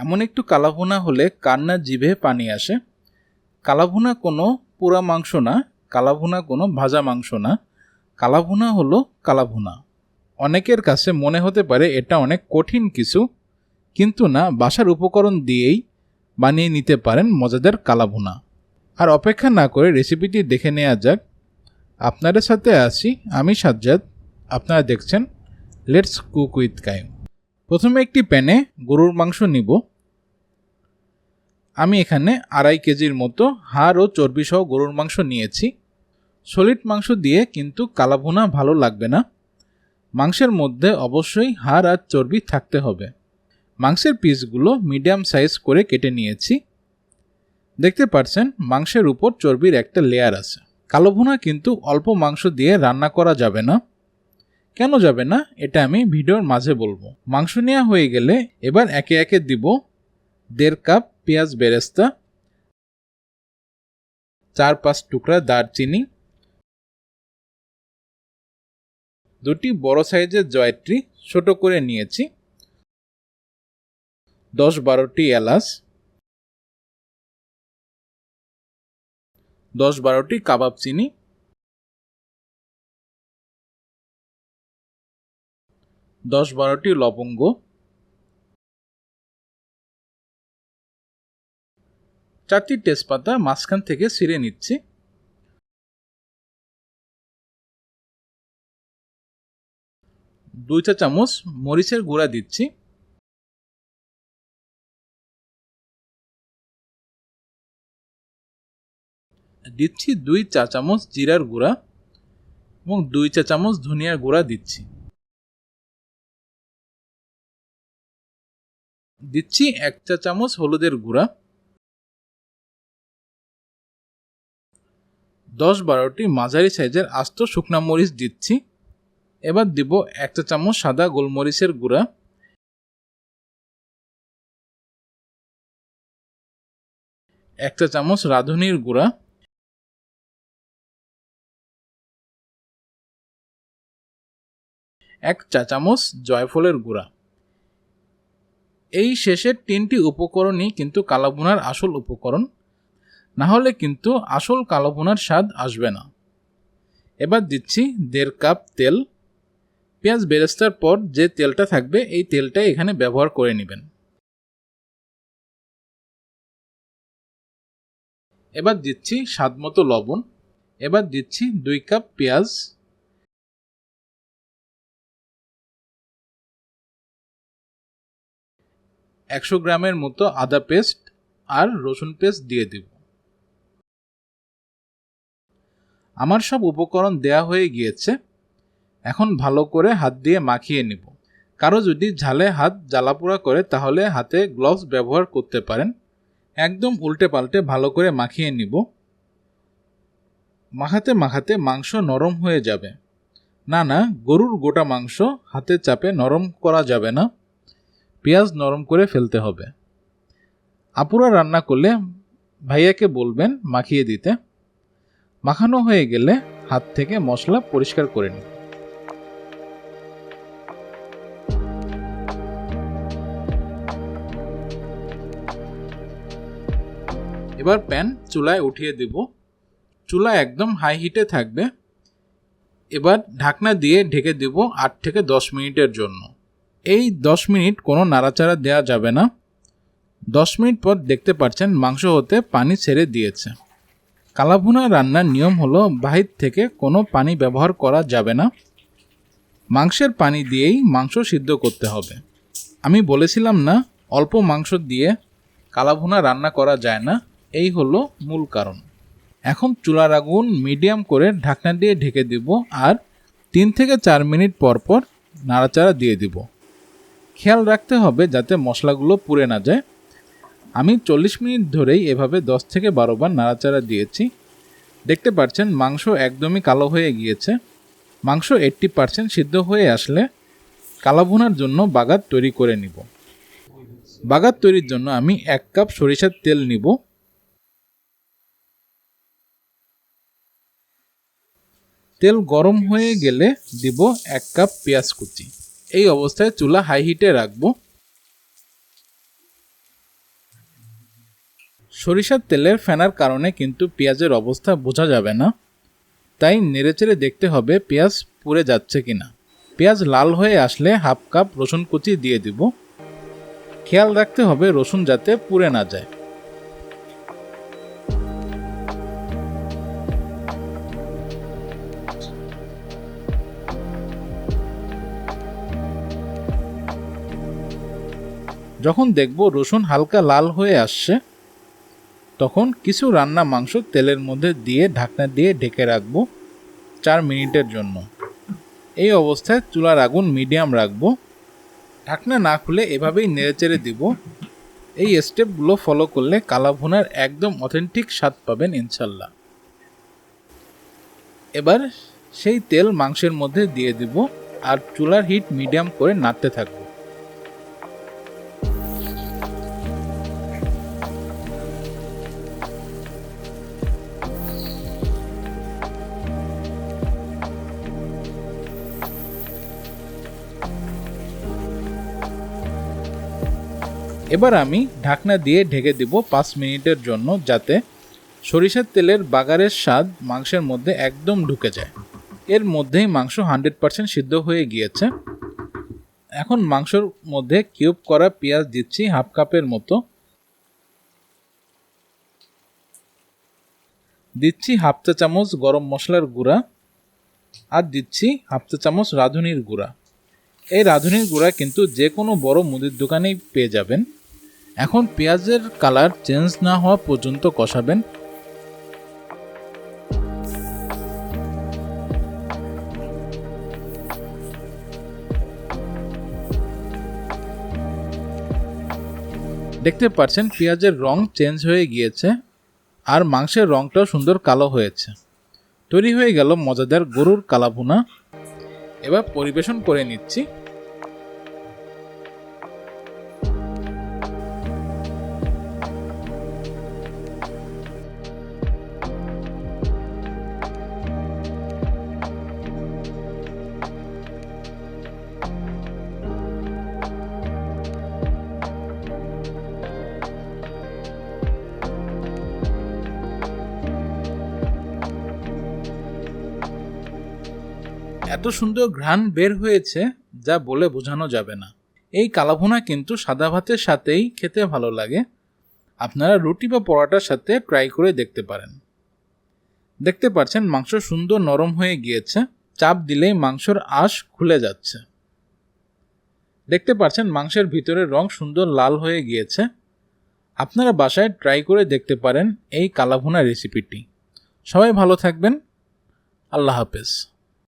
এমন একটু কালাভুনা হলে কার না জিভে পানি আসে। কালাভুনা কোনো পোড়া মাংস না, কালাভুনা কোনো ভাজা মাংস না, কালাভুনা হলো কালাভুনা। অনেকের কাছে মনে হতে পারে এটা অনেক কঠিন কিছু, কিন্তু না, বাসার উপকরণ দিয়েই বানিয়ে নিতে পারেন মজাদার কালাভুনা। আর অপেক্ষা না করে রেসিপিটি দেখে নেওয়া যাক। আপনাদের সাথে আছি আমি সাজ্জাদ, আপনারা দেখছেন লেটস কুক উইথ কাইম। প্রথমে একটি প্যানে গরুর মাংস নিব। আমি এখানে 2.5 কেজির মতো হাড় ও চর্বি সহ গরুর মাংস নিয়েছি। সলিড মাংস দিয়ে কিন্তু কালাভুনা ভালো লাগবে না, মাংসের মধ্যে অবশ্যই হাড় আর চর্বি থাকতে হবে। মাংসের পিসগুলো মিডিয়াম সাইজ করে কেটে নিয়েছি। দেখতে পাচ্ছেন মাংসের উপর চর্বির একটা লেয়ার আছে। কালাভুনা কিন্তু অল্প মাংস দিয়ে রান্না করা যাবে না। কেন যাবে না এটা আমি ভিডিওর মাঝে বলবো। মাংস নেওয়া হয়ে গেলে এবার একে একে দিব 1.5 কাপ পেঁয়াজ বেরেস্তা, 4-5 টুকরা দারচিনি, 2টি বড় সাইজের জয়ত্রী ছোট করে নিয়েছি, 10-12টি এলাচ, 10-12টি কাবাব চিনি, 10-12টি লবঙ্গ, 4টি তেজপাতা মাঝখান থেকে ছিঁড়ে নিচ্ছি, 2 চা চামচ মরিচের গুঁড়া দিচ্ছি, দিচ্ছি 2 চা চামচ জিরার গুঁড়া এবং 2 চা চামচ ধনিয়ার গুঁড়া দিচ্ছি, দিচ্ছি 1 চা চামচ হলুদের গুঁড়া, 10-12টি মাঝারি সাইজের আস্ত শুকনা মরিচ দিচ্ছি। এবার দিব 1 চা চামচ সাদা গোলমরিচের গুঁড়া, 1 চা চামচ রাঁধুনির গুঁড়া, 1 চা চামচ জয়ফলের গুঁড়া। এই শেষের 3টি উপকরণই কিন্তু কালাভুনার আসল উপকরণ, না হলে কিন্তু আসল কালাভুনার স্বাদ আসবে না। এবার দিচ্ছি 1.5 কাপ তেল। পেঁয়াজ বেরেস্তার পর যে তেলটা থাকবে এই তেলটাই এখানে ব্যবহার করে নেবেন। এবার দিচ্ছি স্বাদমতো লবণ। এবার দিচ্ছি 2 কাপ পেঁয়াজ, 100 গ্রামের মতো আদা পেস্ট আর রসুন পেস্ট দিয়ে দিব। আমার সব উপকরণ দেয়া হয়ে গিয়েছে। এখন ভালো করে হাত দিয়ে মাখিয়ে নিব। কারো যদি ঝালে হাত জ্বালাপোড়া করে তাহলে হাতে গ্লাভস ব্যবহার করতে পারেন। একদম উল্টে পাল্টে ভালো করে মাখিয়ে নিব। মাখাতে মাখাতে মাংস নরম হয়ে যাবে। না, গরুর গোটা মাংস হাতে চাপে নরম করা যাবে না, পেঁয়াজ নরম করে ফেলতে হবে। আপুরা রান্না করলে ভাইয়াকে বলবেন মাখিয়ে দিতে। মাখানো হয়ে গেলে হাত থেকে মশলা পরিষ্কার করে নিন। এবার প্যান চুলায় উঠিয়ে দেব। চুলা একদম হাই হিটে থাকবে। এবার ঢাকনা দিয়ে ঢেকে দেব 8 থেকে 10 মিনিটের জন্য। এই 10 মিনিট কোনো নাড়াচাড়া দেওয়া যাবে না। 10 মিনিট পর দেখতে পাচ্ছেন মাংস হতে পানি ছেড়ে দিয়েছে। কালাভুনা রান্নার নিয়ম হলো বাহির থেকে কোনো পানি ব্যবহার করা যাবে না। মাংসের পানি দিয়েই মাংস সিদ্ধ করতে হবে। আমি বলেছিলাম না অল্প মাংস দিয়ে কালাভুনা রান্না করা যায় না, এই হলো মূল কারণ। এখন চুলার আগুন মিডিয়াম করে ঢাকনা দিয়ে ঢেকে দিব আর 3 থেকে 4 মিনিট পর পর নাড়াচাড়া দিয়ে দিব। খেয়াল রাখতে হবে যাতে মশলাগুলো পুড়ে না যায়। আমি 40 মিনিট ধরেই এভাবে 10 থেকে 12 বার নাড়াচাড়া দিয়েছি। দেখতে পাচ্ছেন মাংস একদমই কালো হয়ে গিয়েছে। মাংস 80% সিদ্ধ হয়ে আসলে কালাভুনার জন্য বাগার তৈরি করে নিব। বাগার তৈরির জন্য আমি 1 কাপ সরিষার তেল নিব। তেল গরম হয়ে গেলে দিব 1 কাপ পেঁয়াজ কুচি। এই অবস্থায় চুলা হাই হিটে রাখবো। সরিষার তেলের ফেনার কারণে কিন্তু পেঁয়াজের অবস্থা বোঝা যাবে না, তাই নেড়েচেড়ে দেখতে হবে পেঁয়াজ পুড়ে যাচ্ছে কিনা। পেঁয়াজ লাল হয়ে আসলে হাফ কাপ রসুন কুচি দিয়ে দিব। খেয়াল রাখতে হবে রসুন যাতে পুড়ে না যায়। যখন দেখব রসুন হালকা লাল হয়ে আসছে, তখন কিছু রান্না মাংস তেলের মধ্যে দিয়ে ঢাকনা দিয়ে ঢেকে রাখবো 4 মিনিটের জন্য। এই অবস্থায় চুলার আগুন মিডিয়াম রাখবো। ঢাকনা না খুলে এভাবেই নেড়েচেড়ে দিব। এই স্টেপগুলো ফলো করলে কালা ভুনার একদম অথেন্টিক স্বাদ পাবেন ইনশাল্লাহ। এবার সেই তেল মাংসের মধ্যে দিয়ে দিব আর চুলার হিট মিডিয়াম করে নাড়তে থাকবো। এবার আমি ঢাকনা দিয়ে ঢেকে দিব 5 মিনিটের জন্য, যাতে সরিষার তেলের বাগারের স্বাদ মাংসের মধ্যে একদম ঢুকে যায়। এর মধ্যেই মাংস 100% সিদ্ধ হয়ে গিয়েছে। এখন মাংসের মধ্যে কিউব করা পেঁয়াজ দিচ্ছি হাফ কাপের মতো, দিচ্ছি হাফ চা চামচ গরম মশলার গুঁড়া, আর দিচ্ছি হাফ চা চামচ রাঁধুনির গুঁড়া। এই রাঁধুনির গুঁড়া কিন্তু যে কোনো বড় মুদির দোকানেই পেয়ে যাবেন। এখন পেঁয়াজের কালার চেঞ্জ না হওয়া পর্যন্ত কষাবেন। দেখতে পাচ্ছেন পেঁয়াজের রং চেঞ্জ হয়ে গিয়েছে আর মাংসের রংটাও সুন্দর কালো হয়েছে। তৈরি হয়ে গেল মজাদার গরুর কালা ভুনা। এবার পরিবেশন করে নিচ্ছি। এত সুন্দর ঘ্রাণ বের হয়েছে যা বলে বোঝানো যাবে না। এই কালাভুনা কিন্তু সাদা ভাতের সাথেই খেতে ভালো লাগে। আপনারা রুটি বা পরোটার সাথে ট্রাই করে দেখতে পারেন। দেখতে পাচ্ছেন মাংস সুন্দর নরম হয়ে গিয়েছে, চাপ দিলেই মাংসের আঁশ খুলে যাচ্ছে। দেখতে পাচ্ছেন মাংসের ভিতরের রং সুন্দর লাল হয়ে গিয়েছে। আপনারা বাসায় ট্রাই করে দেখতে পারেন এই কালাভুনা রেসিপিটি। সবাই ভালো থাকবেন। আল্লাহ হাফেজ।